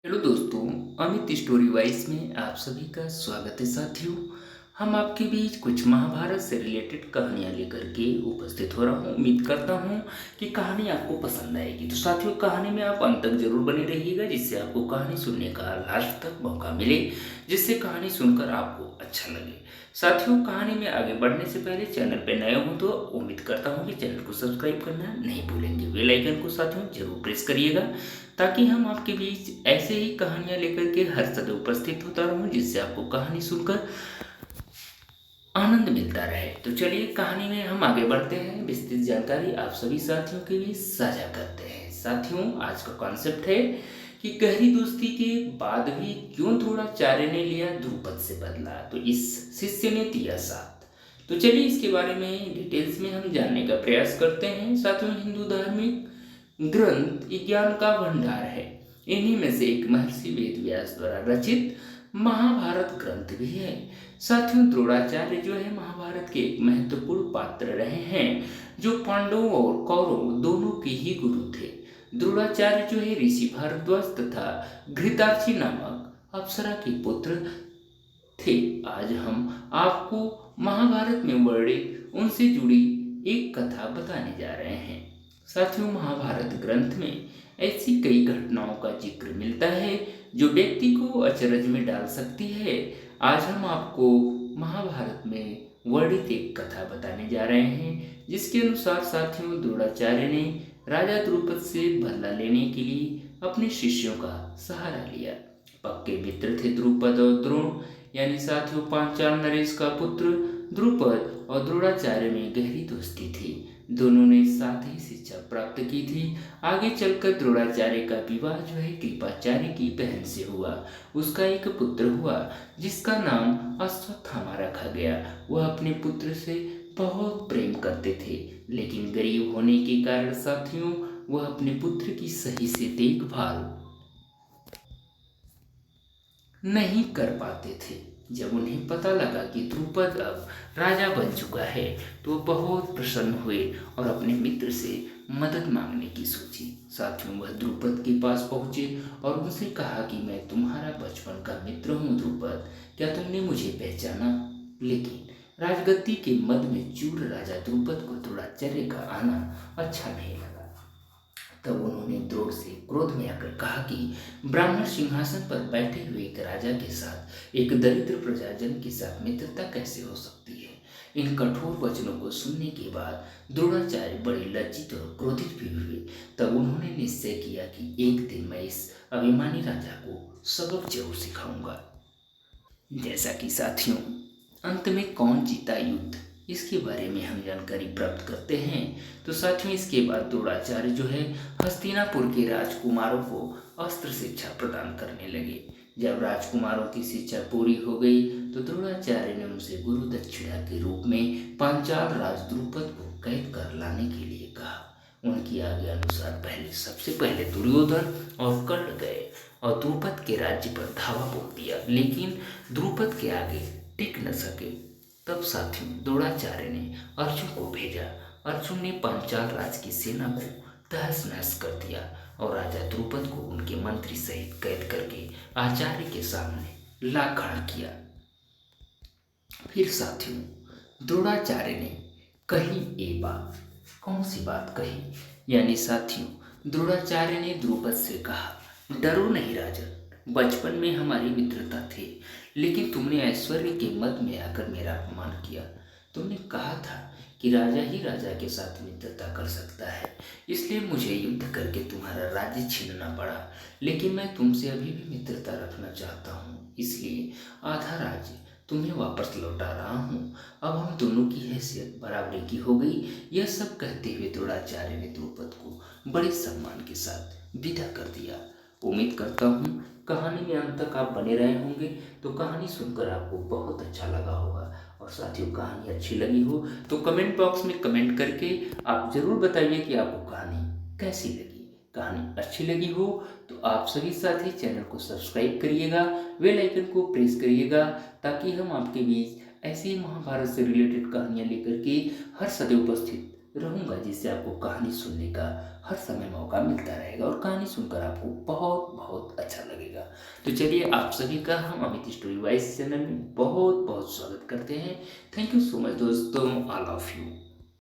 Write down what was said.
Hello दोस्तों, Amit story wise में आप सभी का स्वागत है साथियों। हम आपके बीच कुछ महाभारत से रिलेटेड कहानियाँ लेकर के उपस्थित हो रहा हूँ। उम्मीद करता हूँ कि कहानी आपको पसंद आएगी। तो साथियों, कहानी में आप अंत तक जरूर बने रहिएगा, जिससे आपको कहानी सुनने का लास्ट तक मौका मिले, जिससे कहानी सुनकर आपको अच्छा लगे। साथियों, कहानी में आगे बढ़ने से पहले चैनल पर नए हो तो उम्मीद करता हूँ कि चैनल को सब्सक्राइब करना नहीं भूलेंगे। बेल आइकन को साथियों जरूर प्रेस करिएगा, ताकि हम आपके बीच ऐसे ही कहानियां लेकर के हर समय उपस्थित होता रहूं, जिससे आपको कहानी सुनकर आनंद मिलता रहे। तो चलिए कहानी में हम आगे बढ़ते हैं। विस्तृत जानकारी आप सभी साथियों के लिए साझा करते हैं। साथियों, आज का कॉन्सेप्ट है कि गहरी दोस्ती के बाद भी क्यों द्रोणाचार्य ने लिया द्रुपद से बदला, तो इस शिष्य ने दिया साथ। तो चलिए इसके बारे में डिटेल्स में हम जानने का प्रयास करते हैं। साथियों, हिंदू धार्मिक ग्रंथ ज्ञान का भंडार है। इन्हीं में से एक महर्षि वेदव्यास द्वारा रचित महाभारत ग्रंथ भी है। साथियों, द्रोणाचार्य जो है महाभारत के एक महत्वपूर्ण पात्र रहे हैं, जो पांडवों और कौरवों दोनों के ही गुरु थे। द्रोणाचार्य जो है ऋषि भारद्वाज तथा घृताची नामक अप्सरा के पुत्र थे। आज हम आपको महाभारत में वर्णित उनसे जुड़ी एक कथा बताने जा रहे हैं। साथियों, महाभारत ग्रंथ में ऐसी कई घटनाओं का जिक्र मिलता है जो व्यक्ति को अचरज में डाल सकती है। आज हम आपको महाभारत में वर्णित एक कथा बताने जा रहे हैं, जिसके अनुसार साथियों द्रोणाचार्य ने राजा द्रुपद से बदला लेने के लिए अपने शिष्यों का सहारा लिया। पक्के मित्र थे द्रुपद और द्रोण, यानी साथियों पांचाल नरेश का पुत्र द्रुपद और द्रोणाचार्य में गहरी दोस्ती थी। दोनों ने साथ ही शिक्षा प्राप्त की थी। आगे चलकर द्रोणाचार्य का विवाह जो है कृपाचार्य की बहन से हुआ। उसका एक पुत्र हुआ, जिसका नाम अश्वत्थामा रखा गया। वह अपने पुत्र से बहुत प्रेम करते थे, लेकिन गरीब होने के कारण साथियों वह अपने पुत्र की सही से देखभाल नहीं कर पाते थे। जब उन्हें पता लगा कि द्रुपद अब राजा बन चुका है, तो वो बहुत प्रसन्न हुए और अपने मित्र से मदद मांगने की सोची। साथियों, वह द्रुपद के पास पहुंचे और उनसे कहा कि मैं तुम्हारा बचपन का मित्र हूँ द्रुपद, क्या तुमने मुझे पहचाना? लेकिन राजगद्दी के मद में चूर राजा द्रुपद को द्रोणाचार्य का आना अच्छा नहीं लगा। तब उन्होंने द्रोण से क्रोध में आकर कहा कि ब्राह्मण सिंहासन पर बैठे हुए एक राजा के साथ एक दरिद्र प्रजाजन के साथ मित्रता कैसे हो सकती है। इन कठोर वचनों को सुनने के बाद द्रोणाचार्य बड़े लज्जित और क्रोधित भी हुए। तब उन्होंने निश्चय किया कि एक दिन मैं इस अभिमानी राजा को सबक जरूर सिखाऊंगा। जैसा कि साथियों, अंत में कौन जीता युद्ध, इसके बारे में हम जानकारी प्राप्त करते हैं। तो साथियों, इसके बाद द्रोणाचार्य जो है हस्तिनापुर के राजकुमारों को अस्त्र शिक्षा प्रदान करने लगे। जब राजकुमारों की शिक्षा पूरी हो गई, तो द्रोणाचार्य ने उनसे गुरु दक्षिणा के रूप में पांचाल राज द्रुपद को कैद कर लाने के लिए कहा। उनकी आज्ञा अनुसार सबसे पहले दुर्योधन और कर्ण गए और द्रुपद के राज्य पर धावा बोल दिया, लेकिन द्रुपद के आगे टिक न सके। तब साथियों द्रोणाचार्य ने अर्जुन को भेजा। अर्जुन ने पांचाल राज की सेना को तहस नहस कर दिया और राजा द्रुपद को उनके मंत्री सहित कैद करके आचार्य के सामने ला खड़ा किया। फिर साथियों द्रोणाचार्य ने कही एक बात, कौन सी बात कही, यानी साथियों द्रोणाचार्य ने द्रुपद से कहा, डरो नहीं राजन, बचपन में हमारी मित्रता थी, लेकिन तुमने ऐश्वर्य के मद में आकर मेरा अपमान किया। तुमने कहा था कि राजा ही राजा के साथ मित्रता कर सकता है, इसलिए मुझे युद्ध करके तुम्हारा राज्य छीनना पड़ा। लेकिन मैं तुमसे अभी भी मित्रता रखना चाहता हूँ, इसलिए आधा राज्य तुम्हें वापस लौटा रहा हूँ। अब हम दोनों की हैसियत बराबरी की हो गई। यह सब कहते हुए द्रोणाचार्य ने द्रुपद को बड़े सम्मान के साथ विदा कर दिया। उम्मीद करता हूँ कहानी में अंत तक आप बने रहे होंगे। तो कहानी सुनकर आपको बहुत अच्छा लगा होगा, और साथियों कहानी अच्छी लगी हो तो कमेंट बॉक्स में कमेंट करके आप ज़रूर बताइए कि आपको कहानी कैसी लगी। कहानी अच्छी लगी हो तो आप सभी साथी चैनल को सब्सक्राइब करिएगा, बेल आइकन को प्रेस करिएगा, ताकि हम आपके बीच ऐसी महाभारत से रिलेटेड कहानियाँ लेकर के हर सदैव उपस्थित रहूँगा, जिससे आपको कहानी सुनने का हर समय मौका मिलता रहेगा और कहानी सुनकर आपको बहुत बहुत अच्छा लगेगा। तो चलिए आप सभी का हम अमित स्टोरी वाइज चैनल में बहुत बहुत स्वागत करते हैं। थैंक यू सो मच दोस्तों, ऑल ऑफ यू।